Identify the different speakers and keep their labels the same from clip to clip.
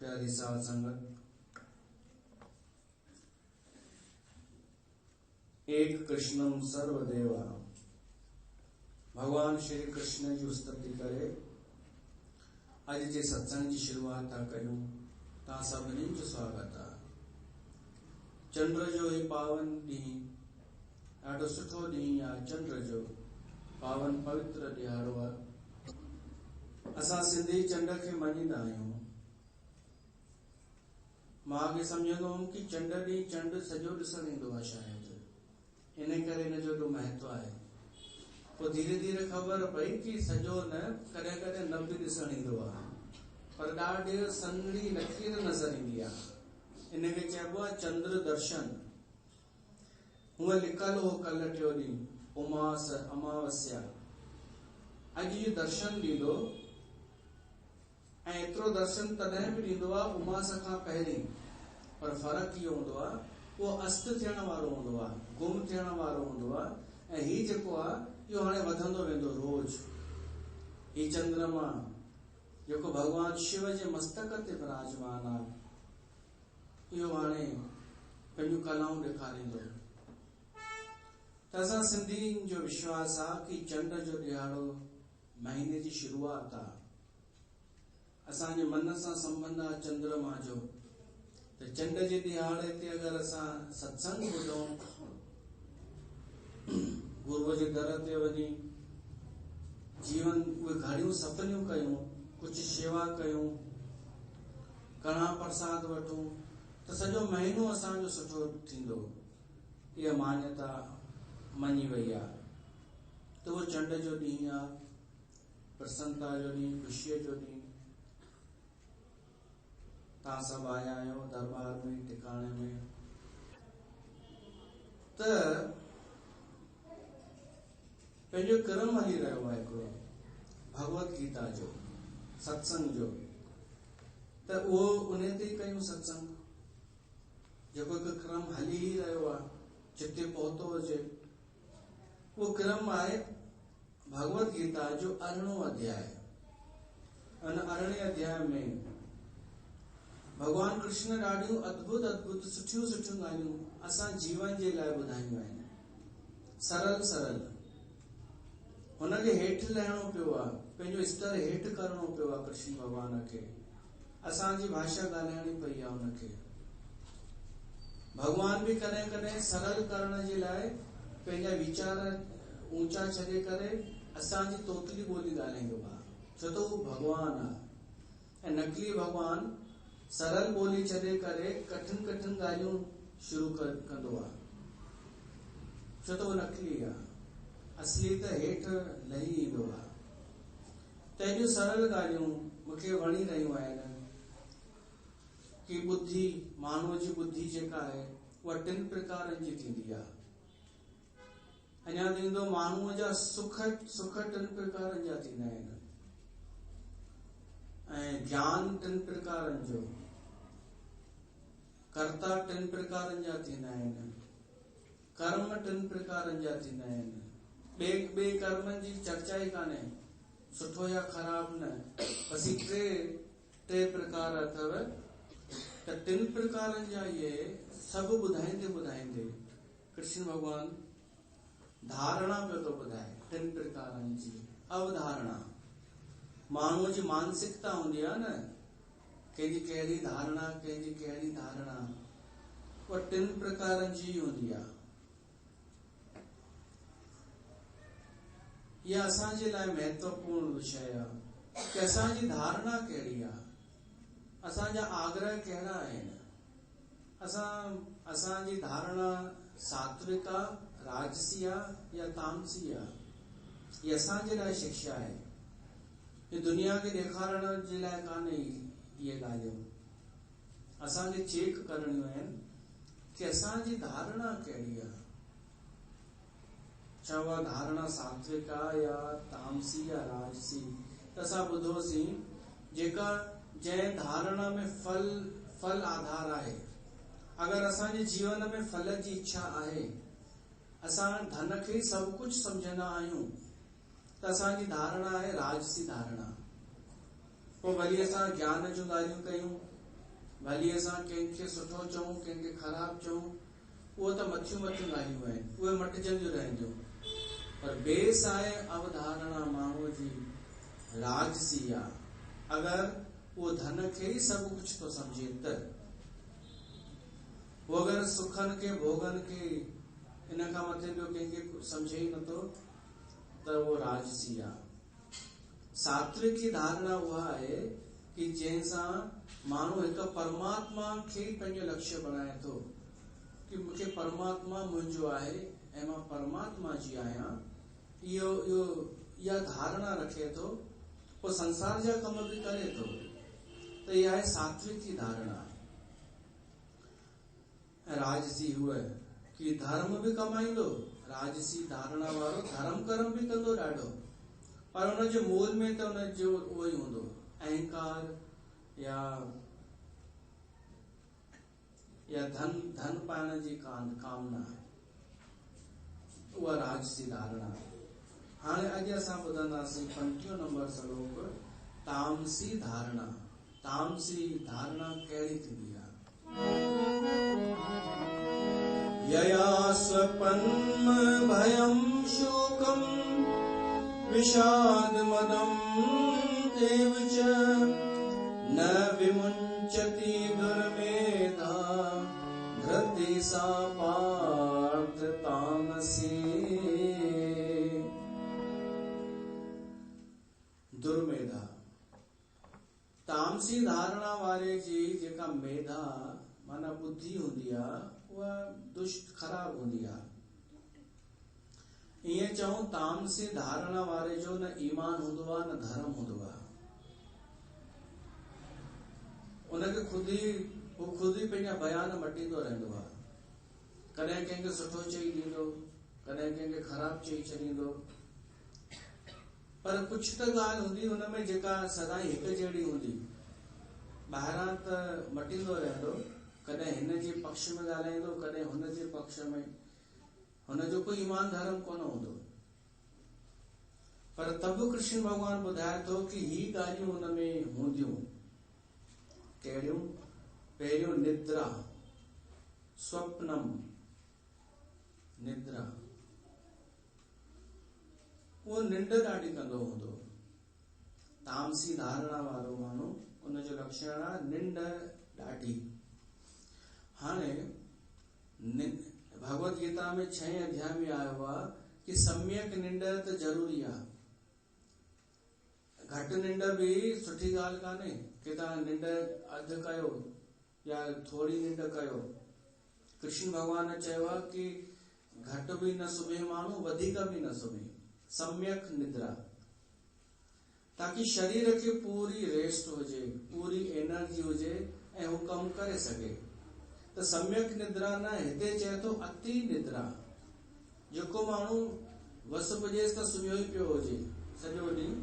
Speaker 1: प्यारी साध संगत, एक कृष्णम सर्वदेवा भगवान श्री कृष्ण जी स्तुति करे। अज जे सत्संग की शुरुआत था कयूं ता सभिनी जो स्वागत आहे। चंद्र जो ही पावन ॾींहुं, ॾाढो सुठो ॾींहुं आहे। चंद्र जो पावन पवित्र ॾियारो आहे। असां सिंधी चंड खे मञींदा आहियूं। मां अॻे सम्झंदो हुउमि कि चंड ॾींहुं चंड सॼो ॾिसणु ईंदो आहे, शायदि इन करे हिन जो एॾो महत्व आहे। पोइ धीरे धीरे ख़बर पई कि सॼो न, कॾहिं कॾहिं न बि ॾिसणु ईंदो आहे, पर ॾाढी सन्हड़ी लकीर नज़र ईंदी आहे। इनखे चइबो आहे चंद्र दर्शन। हूअं लिखल हो कल्ह टियों ॾींहुं उमास अमावस्या, अॼु इहो दर्शन ॾींदो। ऐं एतिरो दर्शन तॾहिं बि ॾींदो आहे उमास खां पहिरीं, पर फ़र्क़ु इहो हूंदो आहे उहो अस्त थियण वारो हूंदो आहे, गुम थियण वारो हूंदो आहे। ऐं हीउ जेको आहे इहो हाणे वधंदो वेंदो रोज़। हीउ चंद्रमा जेको भगवान शिव जे मस्तक ते विराजमान आहे, इहो हाणे पंहिंजूं कलाऊं ॾेखारींदो। त असां सिंधियुनि जो विश्वास आहे कि चंड जो ॾियारो महीने जी शुरूआत आहे। असांजे मन सां संबंध आहे चंद्रमा जो। त चंड जे ॾियारे ते अगरि असां सत्संग ॿुधूं, गुरूअ जे दर ते वञी जीवन उहे घणियूं सफ़लियूं कयूं, कुझु शेवा कयूं, कणा प्रसाद वठूं, त सॼो महीनो असांजो सुठो थींदो। इहा मान्यता मञी वई आहे। त उहो चंड जो ॾींहुं आहे, प्रसन्नता जो ॾींहुं, ख़ुशीअ जो ॾींहुं। तव्हां सभु आया आहियो दरबार में, टिकाणे में। त पंहिंजो क्रम हली रहियो आहे हिकिड़ो भगवत गीता जो, सत्संग जो। त उहो उन ते ई कयूं सत्संग, जेको हिकु क्रम हली ई रहियो आहे, जिते पहुतो हुजे। उहो क्रम आहे भगवत गीता जो 18 अध्याय। उन 18 अध्याय में भगवान कृष्ण ॾाढियूं अद्भुत अद्भुत सुठियूं सुठियूं ॻाल्हियूं असां जीवन जे लाइ ॿुधायूं आहिनि। सरल सरल हुनखे हेठि लहिणो पियो आहे, पंहिंजो स्तर हेठि करणो पियो आहे कृष्ण भॻवान खे। असांजी भाषा ॻाल्हाइणी पई आहे हुनखे। भगवान बि कॾहिं कॾहिं सरल करण जे लाइ पंहिंजा वीचार ऊंचा छॾे करे असांजी तोतली ॿोली ॻाल्हाईंदो आहे, छो त उहो भगवान आहे। ऐं नकली भगवान सरल ॿोली छॾे करे कठिन कठिन ॻाल्हियूं शुरू कंदो आहे, छो त उहो नकली आहे। असली त हेठि लही ईंदो आहे। त हेॾियूं सरल ॻाल्हियूं मूंखे वणी रहियूं आहिनि कि बुद्धि, माण्हूअ जी बुद्धि जेका आहे उहा 3 प्रकारनि जी थींदी आहे। अञा थींदो माण्हूअ जा सुख 3 प्रकारनि जा थींदा आहिनि। ऐं ज्ञान 3 प्रकारनि जो, कर्ता 3 प्रकारनि जा थींदा आहिनि, कर्म 3 प्रकारनि जा थींदा आहिनि। ॿिए कर्मनि जी चर्चा ई कान्हे, सुठो या ख़राब न, बस ही 3 प्रकार अथव। त 3 प्रकारनि जा इहे सभु ॿुधाईंदे ॿुधाईंदे कृष्ण भॻवान धारणा पियो थो ॿुधाए 3 प्रकारनि जी। अवधारणा, माण्हूअ जी मानसिकता हूंदी आहे न, कंहिंजी कहिड़ी धारणा, कंहिंजी कहिड़ी धारणा, उहा 3 प्रकारनि जी हूंदी आहे। इहा असांजे लाइ महत्वपूर्ण विषय आहे कि असांजी धारणा कहिड़ी आहे, असांजा आग्रह कहिड़ा आहिनि। असांजी धारणा सात्विक आहे, राजसी आहे या तामसी आहे। इहा असांजे लाइ शिक्षा आहे। ही दुनिया खे ॾेखारण जे लाइ कान्हे। इहे ॻाल्हियूं असांखे चेक करणियूं आहिनि कि असांजी धारणा कहिड़ी आहे। छा उहा धारणा सात्विक आहे या तामसी या राजसी। त असां ॿुधोसीं जेका जंहिं धारणा में फल आधार आहे। अगरि असांजे जीवन में फल जी इच्छा आहे, असां धन खे सभु कुझु सम्झंदा आहियूं, त असांजी धारणा आहे राजसी धारणा। पोइ वरी असां ज्ञान जूं ॻाल्हियूं कयूं भली असां कंहिंखे सुठो चऊं कंहिंखे ख़राब चऊं उहो त मथियूं ॻाल्हियूं आहिनि, उहे मटिजंदियूं रहंदियूं। पर बेस आहे अवधारणा माण्हूअ जी राजसी आहे। अगरि उहो धन खे ई सभु कुझु थो सम्झे त उहो अगरि सुखनि खे भोगनि खे इन खां मथे ॿियो कंहिंखे सम्झे ई नथो त उहो राजसी आहे। सात्विक धारणा उहा आहे कि जंहिंसां माण्हू हिकु परमात्मा खे ई पंहिंजो लक्ष्य बणाए थो कि मूंखे परमात्मा मुंहिंजो आहे ऐं मां परमात्मा जी आहियां, इहा धारणा रखे थो, पोइ संसार जा कम बि करे थो, त इहा आहे सात्विक धारणा। राजसी हुआ कि धर्म बि कमाईंदो, राजसी धारणा वारो धर्म कर्म बि कंदो ॾाढो, पर हुनजे मूल में त हुनजो उहो ई हूंदो, अहंकार या धन पाइण जी कामना, उहा राजसी धारणा। हाणे अॼु असां ॿुधंदासीं 35 नंबर श्लोक, तामसी धारणा। तामसी धारणा कहिड़ी थींदी आहे? यया स्वपन्म भयं शोकं विषाद मदं एव च न विमुञ्चति दुर्मेधा धृति सा पार्थ तामसी। दुर्मेधा, तामसी धारणा वारे जी जेका मेधा माना बुद्धि हूंदी आहे उहा दुष्ट ख़राब हूंदी आहे। ईअं चऊं तामसी धारणा वारे जो न ईमान हूंदो आहे न धर्म हूंदो आहे। उनखे खुद ई पंहिंजा बयान मटींदो रहंदो आहे, कॾहिं कंहिंखे सुठो चई ॾींदो, कॾहिं कंहिंखे ख़राब चई छॾींदो, पर कुछ त ॻाल्हि हूंदी हुनमें जेका सदाई हिकु जहिड़ी हूंदी। ॿाहिरां त मटींदो रहंदो, कॾहिं हिन जे पक्ष में ॻाल्हाईंदो, कॾहिं हुन जे पक्ष में, हुनजो कोई ईमान धर्म कोन हूंदो। पर तब कृष्ण भगवान ॿुधाए थो कि ही ॻाल्हियूं हुनमें हूंदियूं। कहिड़ियूं? पहिरियों निद्रा, स्वप्नम, निद्रा, उहो निंड ॾाढी कंदो हूंदो। तामसी धारणा वारो माण्हू, उनजो लक्षण आहे निंड ॾाढी। हाणे भगवत गीता में 6 अध्याय में आयो आहे कि सम्यक निंड त ज़रूरी आहे। घटि निंड बि सुठी ॻाल्हि कान्हे कि तव्हां निंड अधु कयो या थोरी निंड कयो। कृष्ण भगवान चयो आहे कि घटि बि न सुम्हे माण्हू, वधीक बि न सुम्हे, सम्यक निद्रा, ताकि शरीर खे पूरी रेस्ट हुजे, पूरी एनर्जी हुजे ऐं हू कमु करे सघे। त सम्यक निद्रा न, हिते चए थो अति निद्रा। जेको माण्हू वस पुॼेसि त सुम्हियो ई पियो हुजे सॼो ॾींहुं,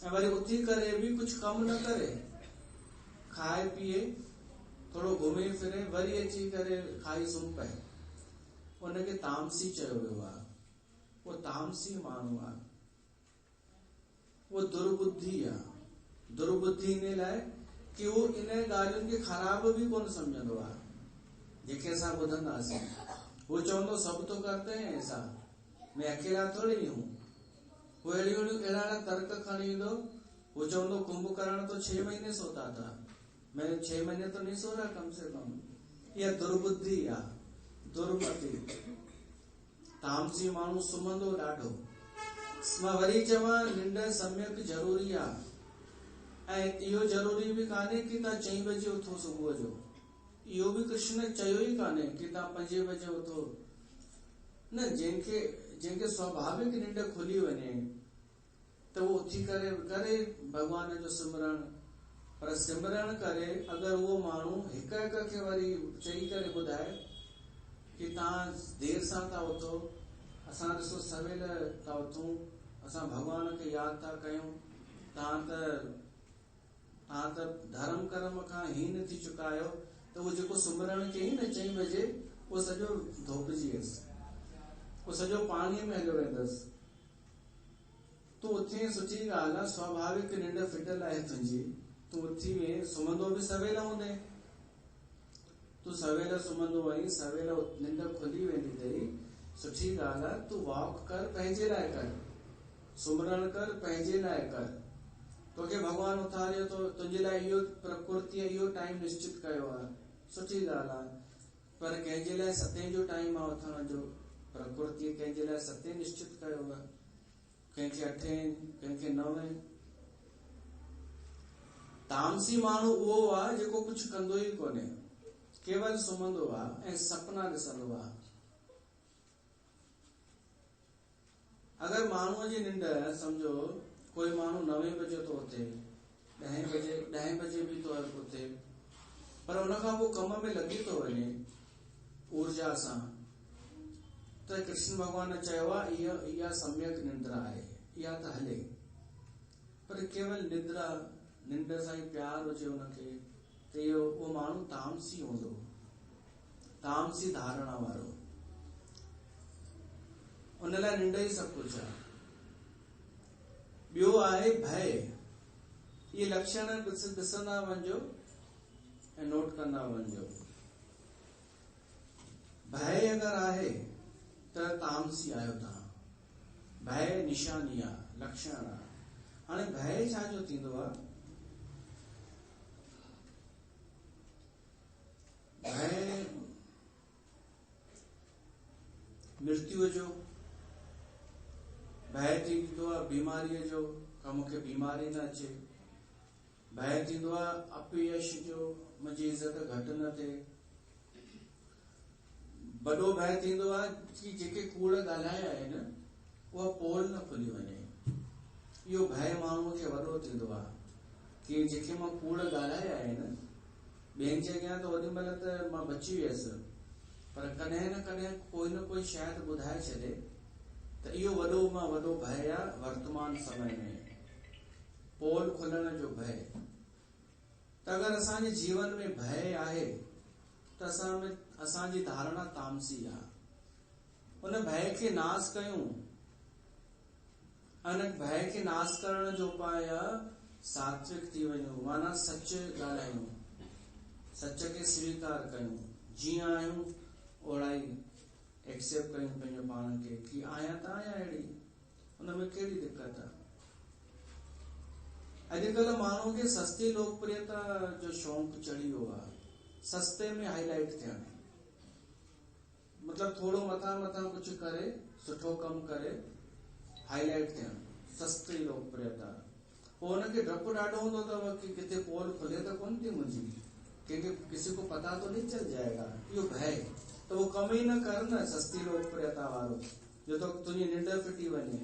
Speaker 1: ऐं वरी उथी करे बि कुछ कम न करे, खाए पीए, थोड़ो घुमे फिरे, वरी अची करे खाई सुम्ही पए, उनखे तामसी चयो वियो आहे। वो तामसी माण्हू आहे, वो दुर्बुद्धि आहे। दुर्बुद्धि इन लाइ कि वो इन ॻाल्हियुनि खे ख़राब बि कोन सम्झंदो आहे जेके असां ॿुधंदासीं। वो चवंदो सब तो करते हैं ऐसा, मैं अकेला थोड़ी ही हूँ। वो अहिड़ा तर्क खणी ईंदो। वो चवंदो कुंभकर्ण तो 6 महीने सोता था, मैं 6 महीने तो नहीं सो रहा कम से कम। यह दुर्बुद्धि आहे, दुर्मति। तामसी माण्हू सुम्हंदो ॾाढो। मां वरी चवां निंड सम्यक ज़रूरी आहे, ऐं इहो ज़रूरी बि कान्हे कि तव्हां 4 बजे उथो सुबुह जो। इहो बि कृष्ण चयो ई कान्हे कि तव्हां 5 बजे उथो न। जंहिंखे स्वाभाविक निंड खुली वञे त वो उथी करे भगवान जो सिमरण, पर सिमरण करे अगर वो माण्हू हिक खे वरी चई करे ॿुधाए कि तव्हां देर सां था उथो, असां ॾिसो सवेल था उथूं, असां भगवान खे यादि था कयूं, तव्हां त धर्म कर्म खां हीन थी चुका आहियो, त उहो जेको सुमरण कयईं न 4 बजे, उहो सॼो धोपिजी वियसि, उहो सॼो पाणीअ में हलियो वेंदसि। तूं उथी सुठी ॻाल्हि आहे, स्वाभाविक निंड फिटल आहे तुंहिंजी, तूं उथी वएं, सुम्हंदो बि सवेल हूंदे, तूं सवेल सुम्हंदो वहीं, सवेल निंड खुली वेंदी अथई, सुठी ॻाल्हि आहे। तूं वॉक कर, पंहिंजे लाइ कर, सुमरण कर, पंहिंजे लाइ कर। तोखे भगवान उथारियो तो, तुंहिंजे लाइ इहो प्रकृतिअ इहो टाइम निश्चित कयो आहे, सुठी ॻाल्हि आहे। पर कंहिंजे लाइ 7 जो टाइम आहे उथण जो, प्रकृतिअ कंहिंजे लाइ 7 निश्चित कयो आहे, कंहिंखे 8, कंहिंखे 9। तामसी माण्हू उहो आहे जेको कुझु कंदो ई कोन्हे, केवल सुम्हंदो आहे ऐं सपना ॾिसंदो आहे। अगर माण्हूअ जी निंड समझो कोई माण्हू 9 बजे तो उथे, 10 बजे भी तो उथे, पर उन खां पोइ कम में लगी तो वञे ऊर्जा सां, त कृष्ण भगवान चयो आहे इहा सम्यक निंद्रा आहे, इहा त हले। पर केवल निद्रा, निंड सां ई प्यार हुजे उनखे, त इहो उहो माण्हू तामसी हूंदो, तामसी धारणा वारो। उन लाइ निंड ई सब कुछ आहे। ॿियो आहे भय। ये लक्षण ॾिसंदा वञो ऐं नोट कंदा वञो। भय अगर आहे त तामसी आहियो तव्हां। भय निशानी आहे, लक्षण आहे। हाणे भय छा जो थींदो आहे? भय मृत्यु जो, भय थींदो आहे बीमारीअ जो, का मूंखे बीमारी न अचे। भय थींदो आहे अपयश जो, मुंहिंजी इज़त घटि न थिए। वॾो भय थींदो आहे कि जेके कूड़ ॻाल्हाया आहिनि उहा पोल न खुली वञे। इहो भय माण्हूअ खे वॾो थींदो आहे कि जेके मां कूड़ ॻाल्हाया आहिनि ॿियनि जे अॻियां त ओॾी महिल त मां बची वियसि, पर कॾहिं न कॾहिं कोई न कोई शायदि ॿुधाए छॾे, त इहो वॾो मां वॾो भय आहे वर्तमान समय में, पोल खुलण जो भय। त अगर असांजे जीवन में भय आहे त असांजी धारणा तामसी आहे। उन भय खे नाश कयूं। उन भय खे नाश करण जो उपाय आहे सात्विक थी वञूं, माना सच ॻाल्हायूं, सच खे स्वीकार कयूं, जीअं आहियूं ओड़ा ई एक्सेप्ट कयूं पंहिंजो पाण खे कि आहियां त आहियां अहिड़ी, उनमें कहिड़ी दिक़त आहे। अॼुकल्ह माण्हू खे सस्ती लोकप्रियता जो शौक़ चढ़ी वियो आहे, सस्ते में हाईलाइट थियण, मतलब थोड़ो मथां कुछ करे, सुठो कम करे हाईलाइट थियण, सस्ती लोकप्रियता। पोइ हुनखे डपु ॾाढो हूंदो अथव कि किथे पोल खुले त कोन थी मुंहिंजी, क्योंकि किसी को पता तो नहीं चल जाएगा। इहो भय, तो वो कम ही न कर न सस्ती लोकप्रियता वारो, जो तो तुंहिंजी निंड फिटी वञे।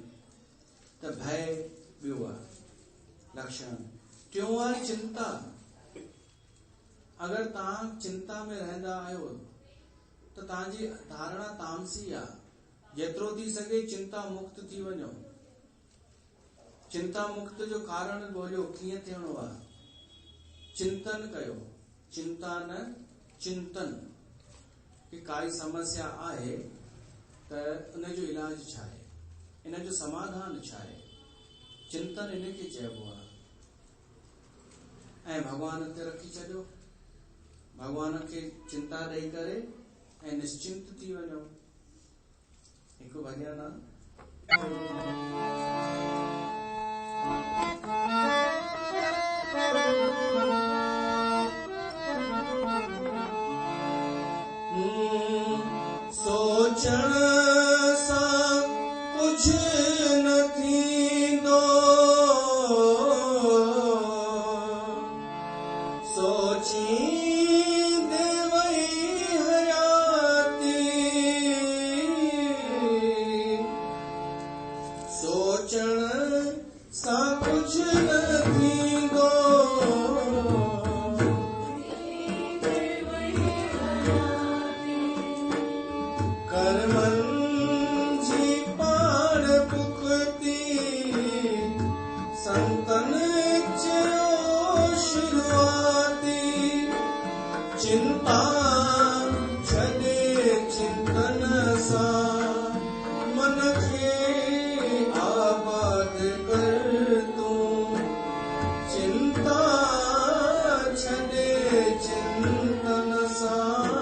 Speaker 1: त भय ॿियो आहे लक्षण। टियों आहे चिंता। अगर तव्हां चिंता में रहंदा आहियो त तव्हांजी धारणा तामसी आहे। जेतिरो थी सघे चिंता मुक्त थी वञो। चिंता मुक्त जो कारण ॻोल्हियो, कीअं थियणो आहे। चिंतन कयो, चिंता न चिंतन, कि काई समस्या आहे त उन जो इलाज छा आहे, इन जो समाधान छा आहे। चिंतन इनखे चइबो आहे। ऐं भगवान ते रखी छॾियो, भगवान खे चिंता ॾेई करे ऐं निश्चिंत थी वञो। हिकु भॼन आहे, सोचण सां कुछ न थींदो, सोचींदे वही हयाती, सोचण सां कुछ न थींदो, संतन चयो शुरुआती, चिंता छॾे चिंतन सां मन खे आबाद कर तूं। चिंता छॾे चिंतन सां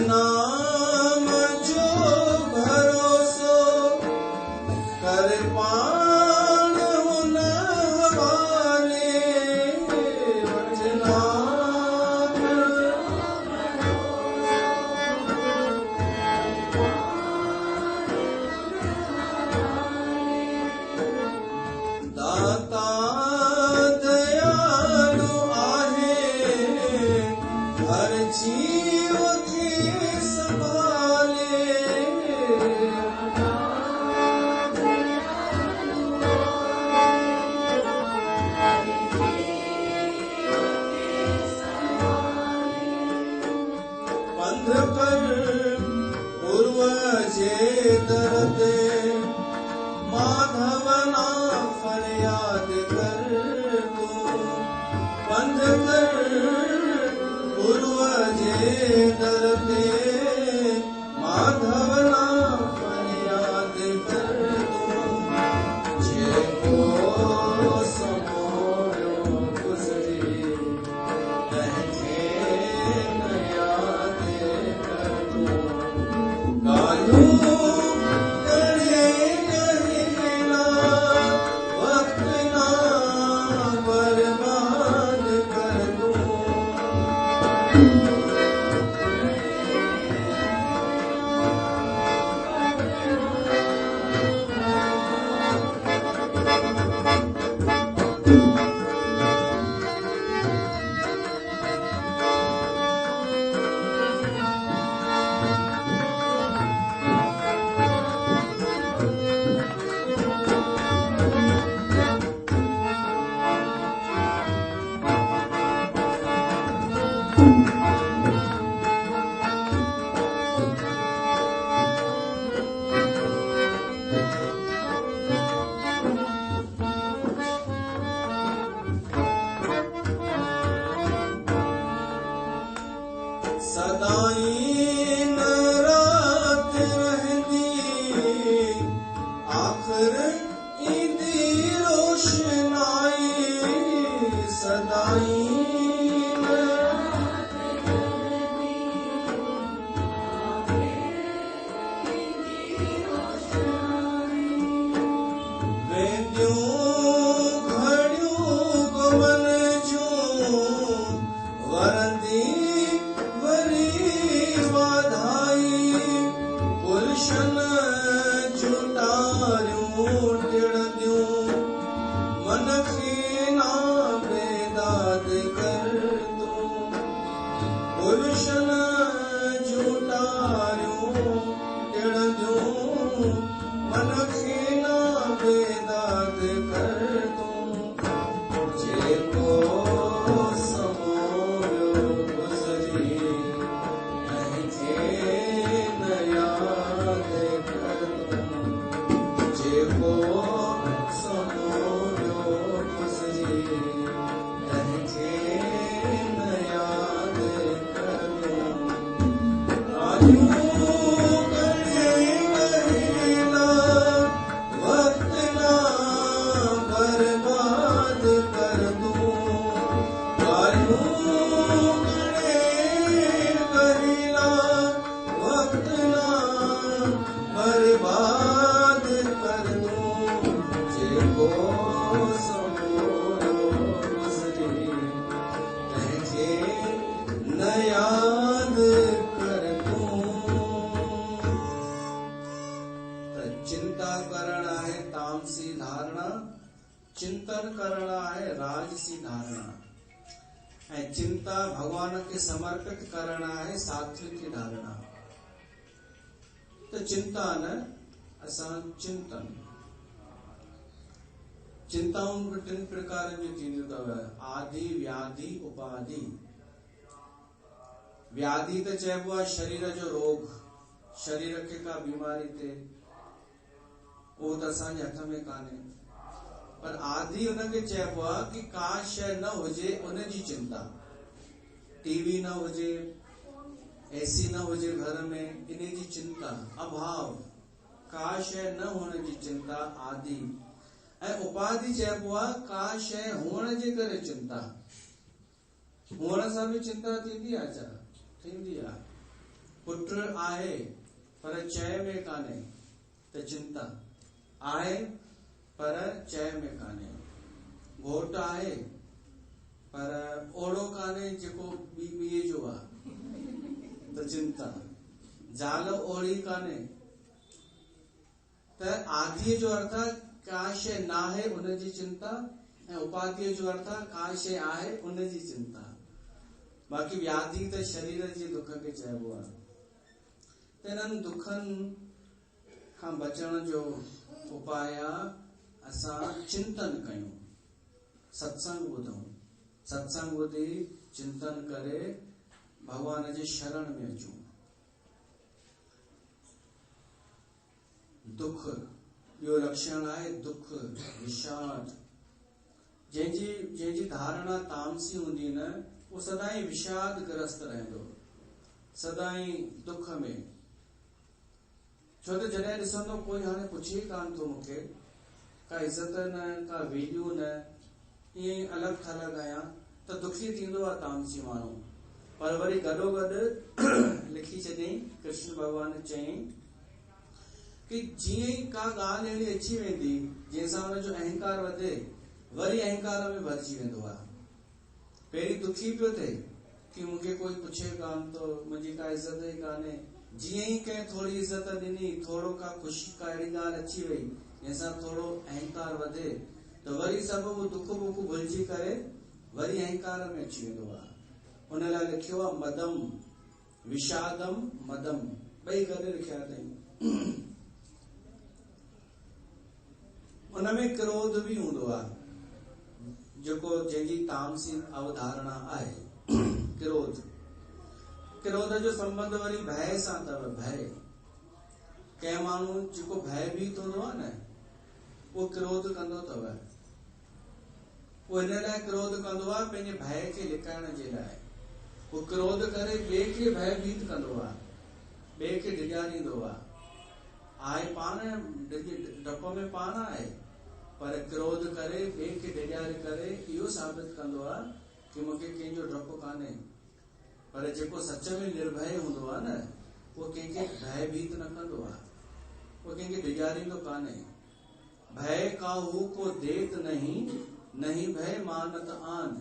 Speaker 1: नाम जो भरोसो कर पाण हुन हवाले वठ नाम दाता दयालु आहे हर जीव खे संभाले पंध कर पूर्व जे दर ते माधव ना फरियाद कर तू पंध कर पूर्व जे दर ते माधव ना फरियाद कर तू जेको समोयो गुज़री तंहिंखे न याद कर तू ॻाल्हियूं करे कहिड़ा वक्त ना बर्बाद कर तू सदाई न रात रहंदी आखिर ईंदी रोशनाई सदाई न वेंदियूं घड़ियूं गुमन जूं वरंदी वाधाई गुलशन जुटारियूं टिड़ंदियूं मन खे ना बेदाद कर तूं गुलशन जुटारियूं टिड़ंदियूं मन खे ना बेदाद कर तूं जेको समोयो गुज़री जेको समोयो गुज़री तंहिंखे न याद कर ॻाल्हियूं करे कहिड़ा वक्त ना बर्बाद कर तूं ॻाल्हियूं करे कहिड़ा वक्त ना बर्बाद कर तूं जेको समोयो गुज़री तंहिंखे न याद कर तूं त चिंता करण आहे तामसी धारणा चिंतन करण आहे राजसी धारणा ऐं चिंता भगवान खे समर्पित करण आहे सात्विक धारणा तो चिंता न असां चिंतन चिंताउं भी 3 प्रकार जी थींदियूं अथव आदि व्याधि उपाधि व्याधि तो चइबो आहे शरीर जो रोग शरीर खे का बीमारी थे वो तो असांजे हथ में कान्हे पर आदि उनखे चइबो आहे कि का शइ न हुजे उनजी चिंता टीवी न हुजे एसी न हुजे घर में इन जी चिंता अभाव का शइ न होने जी चिंता आदि ऐं उपाधि चइबो आहे का शइ हुअण जे करे चिंता हुअण सां बि चिंता थींदी आहे छा थींदी आहे पुत्र आहे पर चय में काने त चिंता आहे पर चय में काने, घोट आहे पर ओड़ो काने जेको ॿिए जो आहे त चिंता, ज़ाल ओड़ी काने त आदि जो अर्थ का शइ न आहे उनजी चिंता, ऐं उपाधि जो अर्थ का शइ आहे उनजी चिंता। बाक़ी व्याधि त शरीर जे दुख खे चइबो आहे। त इन्हनि दुखनि खां बचण जो उपाय असां चिंतन कयूं, सत्संग ॿुधूं, सत्संग ॿुधी चिंतन करे भगवान जे शरण में अचूं। दुख ॿियो लक्षण आहे दुख, विषाद। जंहिंजी धारणा तामसी हूंदी न, वो सदाई विषाद ग्रस्त रहंदो, सदाई दुख में। छो त जॾहिं ॾिसंदो कोई हाणे पुछे कान थो मूंखे, का इज़त न, का वैल्यू न, ईअं अलॻि थलॻि आहियां, त दुखी थींदो आहे तामसी माण्हू। पर वरी गॾोगॾु लिखी छॾियईं कृष्ण भॻवान चयईं कि जीअं ई का ॻाल्हि अहिड़ी अची वेंदी जंहिंसां हुनजो अहंकार वधे, वरी अहंकार में भरिजी वेंदो आहे। पहिरीं दुखी पियो थिए कि मूंखे कोई पुछे कान थो, मुंहिंजी का इज़त ई कान्हे। जीअं ई कंहिं थोड़ी इज़त ॾिनी, थोड़ो का ख़ुशी का अहिड़ी ॻाल्हि अची वई जंहिंसां थोड़ो अहंकार वधे, त वरी सभु उहो दुख बुख भुलिजी करे वरी अहंकार में अची वेंदो आहे। उन लाइ लिखियो आहे मदम, विषादम मदम, ॿई गॾु लिखिया अथई। उनमें क्रोध भी हूंदो आहे, जेको जंहिंजी तामसी अवधारणा आहे। क्रोध, क्रोध जो संबंध वरी भय सां अथव। भय, कंहिं माण्हू जेको भयभीत हूंदो आहे न, वो क्रोध कंदो अथव। वो इन लाइ क्रोध कंदो आहे पंहिंजे भय खे लिकाइण जे लाइ। वो क्रोध करे ॿिए खे भयभीत कंदो आहे, ॿिए खे डिॼारींदो आहे। आहे पाण डप में पाण आहे, पर क्रोध करे ॿिए खे डिॼारे करे इहो साबित कंदो आहे कि मूंखे कंहिंजो डपु कान्हे। पर जेको सच में निर्भय हूंदो आहे न, वो कंहिंखे भयभीत न कंदो आहे, वो कंहिंखे डिॼारींदो कान्हे। भय काहू को देत नहीं, नहीं भय मानत आन।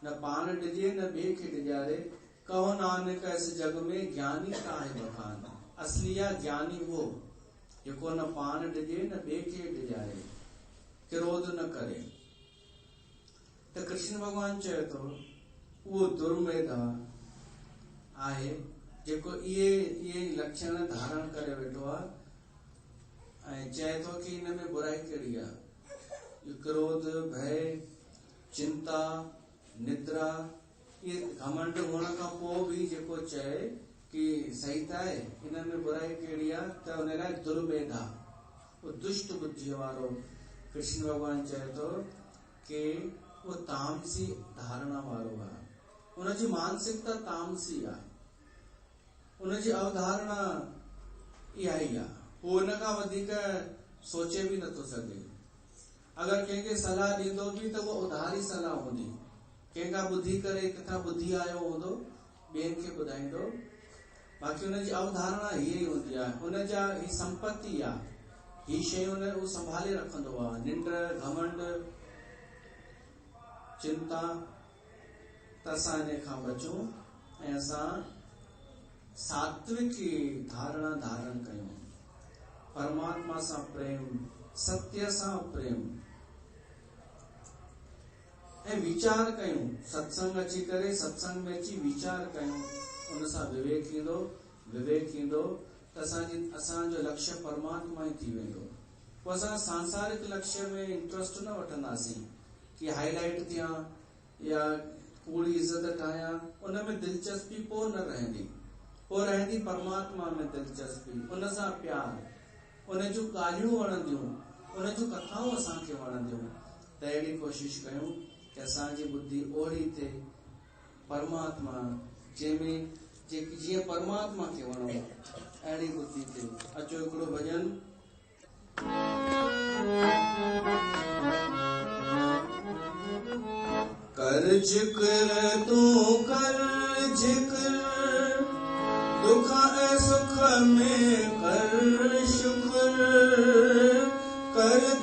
Speaker 1: न पाण डिॼे न ॿिए खे डिॼारे, कहो नानक इस जग में ज्ञानी काहे बखान। असली आहे ज्ञानी वो जेको न पाण डिॼे न ॿिए खे डिॼारे, क्रोध न करे। त कृष्ण भगवान चए थो उहो दुर्मेधा आहे जेको इहे लक्षण धारण करे वेठो आहे, ऐं चए थो कि हिन में बुराई कहिड़ी आहे। क्रोध, भय, चिंता, निद्रा, ये घमंड हुअण खां पोइ बि जेको चए कि सही त आहे, हिन में बुराई कहिड़ी आहे, त हुन लाइ दुर्मेधा, वो दुष्ट बुद्धि वारो कृष्ण भगवान चए थो कि वो तामसी धारणा वारो आहे। उनजी मानसिकता तामसी आहे, उनजी अवधारणा इहा ई आहे। वो हुन खां वधीक सोचे बि नथो सघे। अगरि कंहिंखे सलाह ॾींदो बि त वो उधारी सलाह हूंदी, कंहिंखां ॿुधी करे किथां ॿुधी आयो हूंदो, ॿियनि खे ॿुधाईंदो। बाक़ी हुनजी अवधारणा हीअ ई हूंदी आहे, हुनजा ही संपत्ति आहे, ही शयूं उहो संभाले रखंदो आहे। निंड, घमंड, चिंता, त असां इन खां बचूं ऐं असां सात्विक धारणा धारण कयूं। परमात्मा सां प्रेम, सत्य सां प्रेम, ऐं वीचार कयूं। सत्संग अची करे सत्संग में अची वीचार कयूं, उन सां विवेक ईंदो। विवेक ईंदो त असांजो लक्ष्य परमात्मा ई थी वेंदो। पोइ असां सांसारिक लक्ष्य में इंट्रस्ट न वठंदासीं कि हाईलाइट थियां या कूड़ी इज़त ठाहियां, उन में दिलचस्पी पोइ न रहंदी। पोइ रहंदी परमात्मा में दिलचस्पी, उन सां प्यार, उन जूं ॻाल्हियूं वणंदियूं, उन जूं कथाऊं असांखे वणंदियूं। त अहिड़ी कोशिश कयूं कि असांजी बुद्धि ओड़ी थिए परमात्मा, जंहिंमें जीअं परमात्मा खे वणो, अहिड़ी बुद्धि थिए। अचो हिकिड़ो भॼन। कर जिक्र तू कर जिक्र दुखा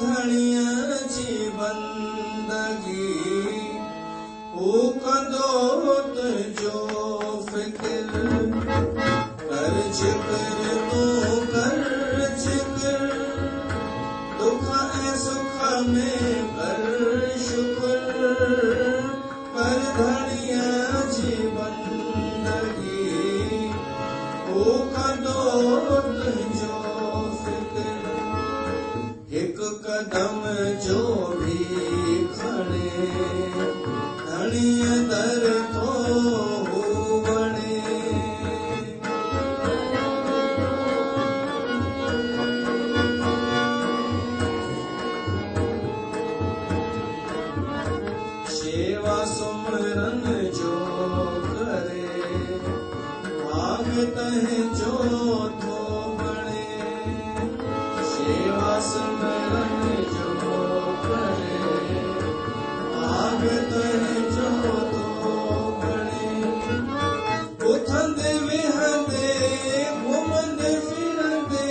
Speaker 1: धणीअ जी बंदगी हू कंदो तुंहिंजो फिकिर कर्ज कर तूं कर्ज कर दुख ऐं सुख में कर शुक्र कर धणीअ जी बंदगी हू कंदो तुंहिंजो फिकिर हिक कदम जो भी खणे धणीअ दर तो हू वणे शेवा सुमरन जो करे भाग तंहिंजो थो बणे सेवा सुमरन जो करे भाग तंहिंजो थो बणे उथंदे विहंदे घुमंदे फिरंदे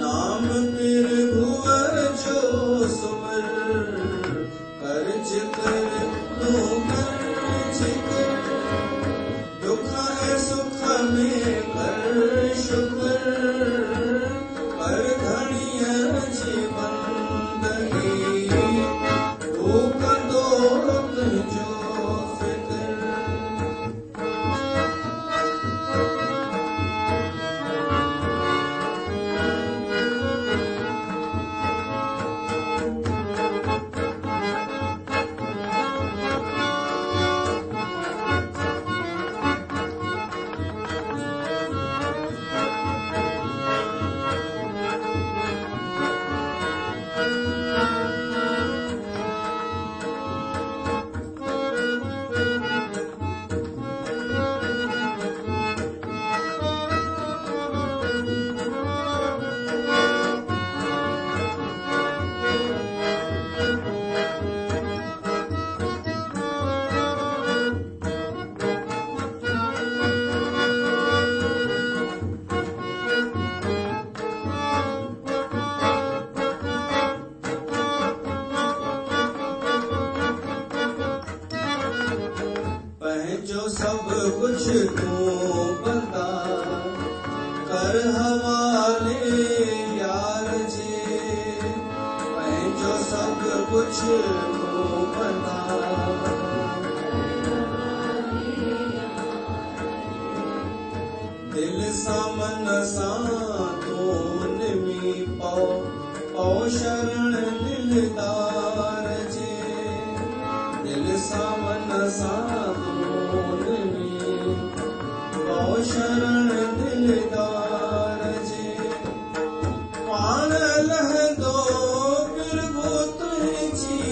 Speaker 1: नाम पिर भुव जो सुमर कर्ज कर तूं कर्ज कर दुख ऐं सुख में कर शुक्र कर धणीअ जी बंदगी हू कंदो तुंहिंजो फिकिर पंहिंजो सब कुछ तूं बंदा कर हवाले यार जे पंहिंजो सब कुछ तूं बंदा दिल सां मन सां तूं निमी पओ शरण दिलदार जे दिल सां मन सां तूं निमी पओ शरण दिलदार जे पाण लहंदो प्रभु तुंहिंजी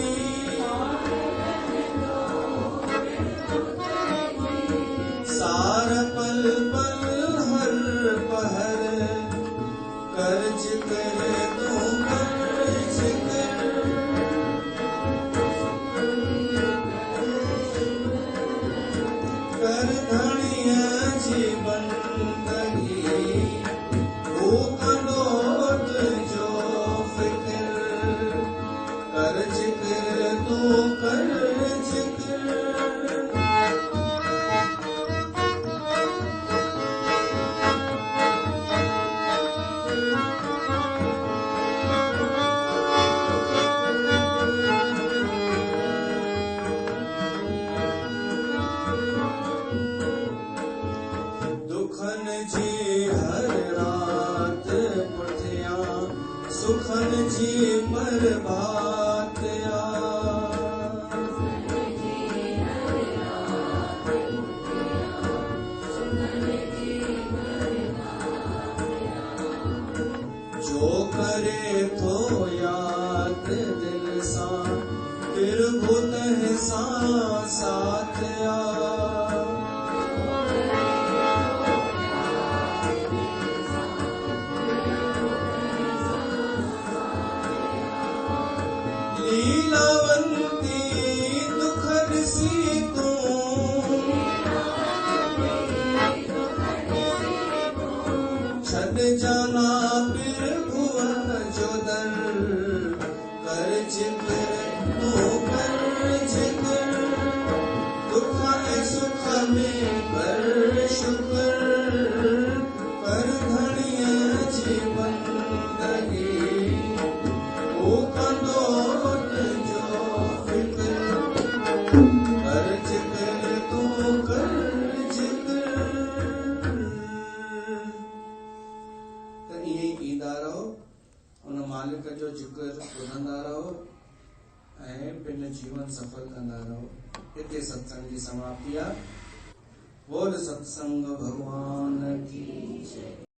Speaker 1: सार पल पल हर पहर कर्ज कर तूं कर्ज कर कर धणीअ जी बंदगी हू कंदो तुंहिंजो फिकिर कर्ज कर तूं कर्ज कर दुखन जी हर रात पुठियां सुखन जी बरबात जो करे थो याद दिल सां प्रभु तंहिं सां साथ लीलावंती दुख ॾिसी तूं कर्ज कर तू कर्ज कर। त ईअं ई ईंदा रहो, उन मालिक जो जिक्र ॿुधंदा रहो ऐं पंहिंजो जीवन सफल कंदा रहो। हिते सत्संग जी समाप्ति आहे। बोल सत्संग भगवान की जय।